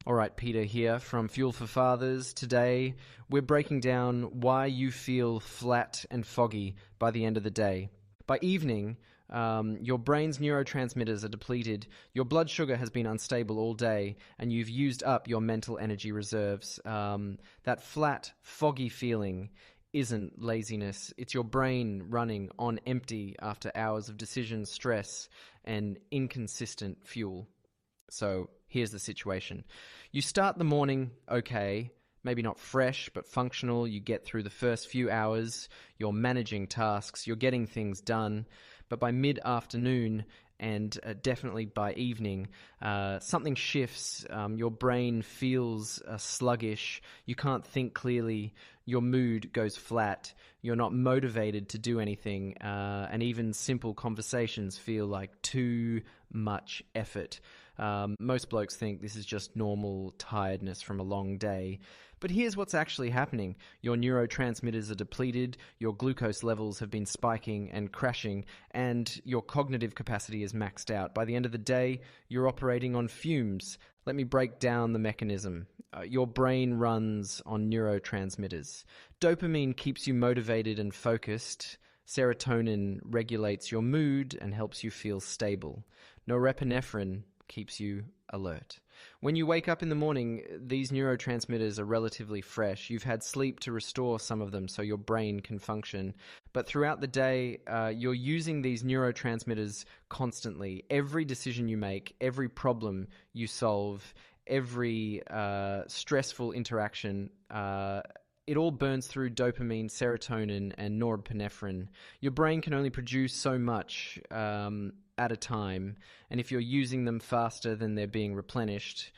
All right, Peter here from Fuel for Fathers. Today, we're breaking down why you feel flat and foggy by the end of the day. By evening, your brain's neurotransmitters are depleted, your blood sugar has been unstable all day, and you've used up your mental energy reserves. That flat, foggy feeling isn't laziness. It's your brain running on empty after hours of decision, stress, and inconsistent fuel. So here's the situation. You start the morning okay, maybe not fresh, but functional. You get through the first few hours, you're managing tasks, you're getting things done. But by mid-afternoon and definitely by evening, something shifts. Your brain feels sluggish. You can't think clearly. Your mood goes flat. You're not motivated to do anything. And even simple conversations feel like too much effort. Most blokes think this is just normal tiredness from a long day. But here's what's actually happening. Your neurotransmitters are depleted, your glucose levels have been spiking and crashing, and your cognitive capacity is maxed out. By the end of the day, you're operating on fumes. Let me break down the mechanism. Your brain runs on neurotransmitters. Dopamine keeps you motivated and focused. Serotonin regulates your mood and helps you feel stable. Norepinephrine keeps you alert. When you wake up in the morning, these neurotransmitters are relatively fresh. You've had sleep to restore some of them so your brain can function. But throughout the day, you're using these neurotransmitters constantly. Every decision you make, every problem you solve, every stressful interaction, it all burns through dopamine, serotonin, and norepinephrine. Your brain can only produce so much at a time, and if you're using them faster than they're being replenished,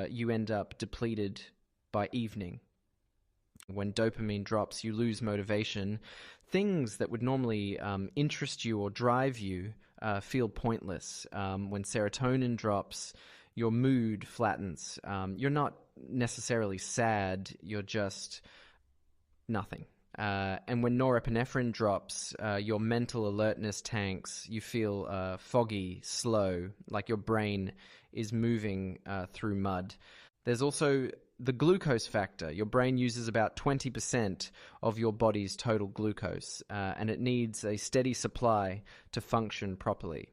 you end up depleted by evening. When dopamine drops, you lose motivation. Things that would normally interest you or drive you feel pointless. When serotonin drops, your mood flattens. You're not necessarily sad, you're just nothing. And when norepinephrine drops, your mental alertness tanks. You feel foggy, slow, like your brain is moving through mud. There's also the glucose factor. Your brain uses about 20% of your body's total glucose, and it needs a steady supply to function properly.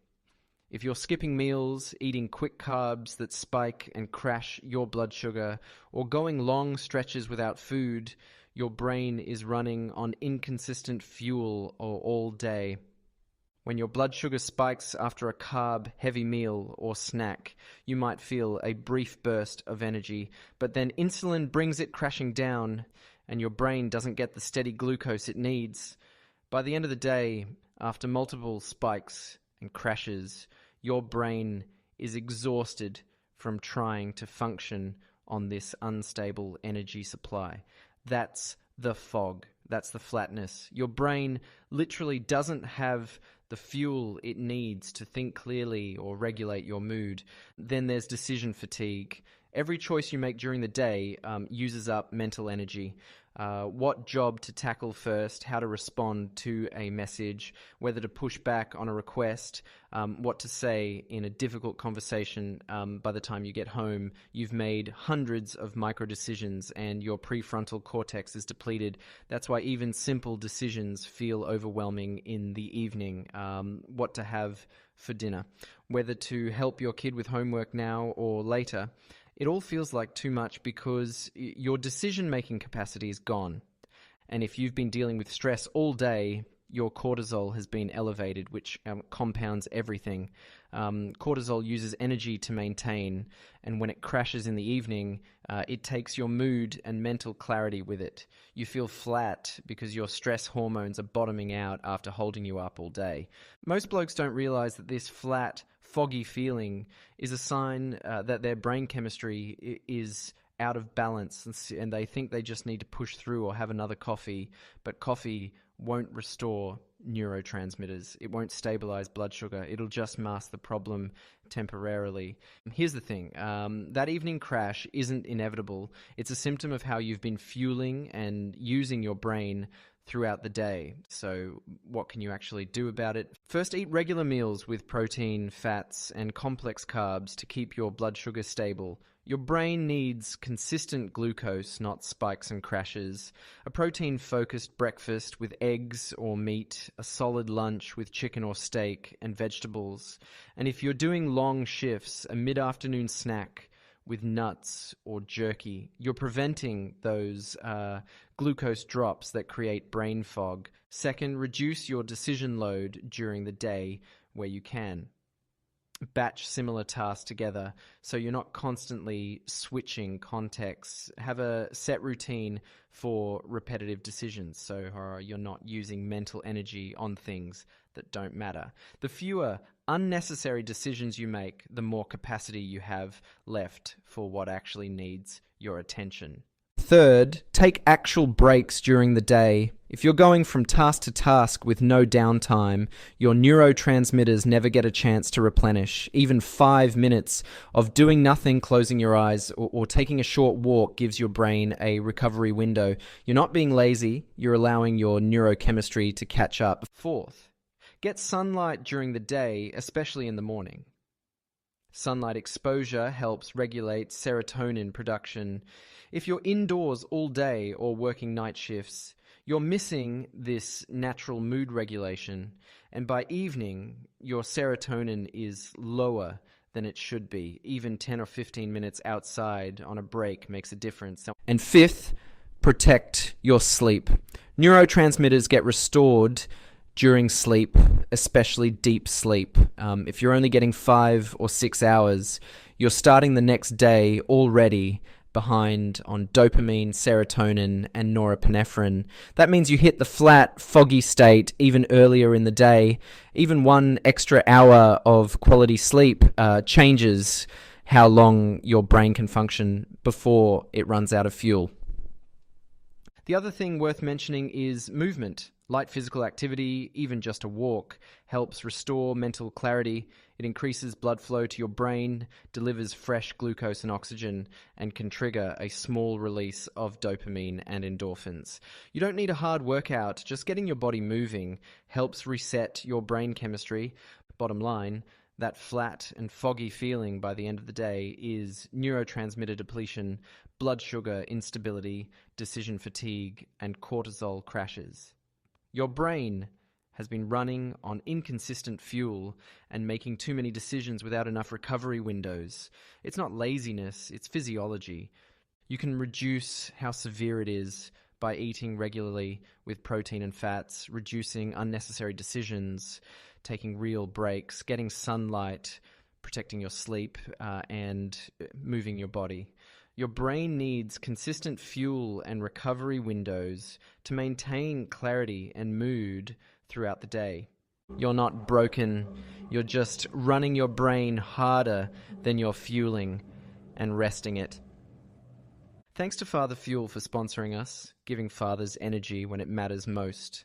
If you're skipping meals, eating quick carbs that spike and crash your blood sugar, or going long stretches without food, your brain is running on inconsistent fuel all day. When your blood sugar spikes after a carb-heavy meal or snack, you might feel a brief burst of energy, but then insulin brings it crashing down, and your brain doesn't get the steady glucose it needs. By the end of the day, after multiple spikes and crashes, your brain is exhausted from trying to function on this unstable energy supply. That's the fog. That's the flatness. Your brain literally doesn't have the fuel it needs to think clearly or regulate your mood. Then there's decision fatigue. Every choice you make during the day uses up mental energy. What job to tackle first, how to respond to a message, whether to push back on a request, what to say in a difficult conversation. By the time you get home, you've made hundreds of micro decisions and your prefrontal cortex is depleted. That's why even simple decisions feel overwhelming in the evening. What to have for dinner, whether to help your kid with homework now or later. It all feels like too much because your decision-making capacity is gone. And if you've been dealing with stress all day, your cortisol has been elevated, which compounds everything. Cortisol uses energy to maintain, and when it crashes in the evening, it takes your mood and mental clarity with it. You feel flat because your stress hormones are bottoming out after holding you up all day. Most blokes don't realize that this flat, foggy feeling is a sign that their brain chemistry is out of balance, and they think they just need to push through or have another coffee, but coffee won't restore neurotransmitters. It won't stabilize blood sugar. It'll just mask the problem temporarily. Here's the thing. That evening crash isn't inevitable. It's a symptom of how you've been fueling and using your brain throughout the day. So what can you actually do about it? First, eat regular meals with protein, fats, and complex carbs to keep your blood sugar stable. Your brain needs consistent glucose, not spikes and crashes, a protein-focused breakfast with eggs or meat, a solid lunch with chicken or steak and vegetables, and if you're doing long shifts, a mid-afternoon snack with nuts or jerky. You're preventing those glucose drops that create brain fog. Second, reduce your decision load during the day where you can. Batch similar tasks together so you're not constantly switching contexts. Have a set routine for repetitive decisions so you're not using mental energy on things that don't matter. The fewer unnecessary decisions you make, the more capacity you have left for what actually needs your attention. Third, take actual breaks during the day. If you're going from task to task with no downtime, your neurotransmitters never get a chance to replenish. Even 5 minutes of doing nothing, closing your eyes, or taking a short walk gives your brain a recovery window. You're not being lazy, you're allowing your neurochemistry to catch up. Fourth, get sunlight during the day, especially in the morning. Sunlight exposure helps regulate serotonin production. If you're indoors all day or working night shifts, you're missing this natural mood regulation, and by evening, your serotonin is lower than it should be. Even 10 or 15 minutes outside on a break makes a difference. And fifth, protect your sleep. Neurotransmitters get restored during sleep, especially deep sleep. If you're only getting 5 or 6 hours, you're starting the next day already behind on dopamine, serotonin, and norepinephrine. That means you hit the flat, foggy state even earlier in the day. Even 1 extra hour of quality sleep changes how long your brain can function before it runs out of fuel. The other thing worth mentioning is movement. Light physical activity, even just a walk, helps restore mental clarity. It increases blood flow to your brain, delivers fresh glucose and oxygen, and can trigger a small release of dopamine and endorphins. You don't need a hard workout, just getting your body moving helps reset your brain chemistry. Bottom line, that flat and foggy feeling by the end of the day is neurotransmitter depletion, blood sugar instability, decision fatigue, and cortisol crashes. Your brain has been running on inconsistent fuel and making too many decisions without enough recovery windows. It's not laziness, it's physiology. You can reduce how severe it is by eating regularly with protein and fats, reducing unnecessary decisions, taking real breaks, getting sunlight, protecting your sleep, and moving your body. Your brain needs consistent fuel and recovery windows to maintain clarity and mood throughout the day. You're not broken, you're just running your brain harder than you're fueling and resting it. Thanks to Father Fuel for sponsoring us, giving fathers energy when it matters most.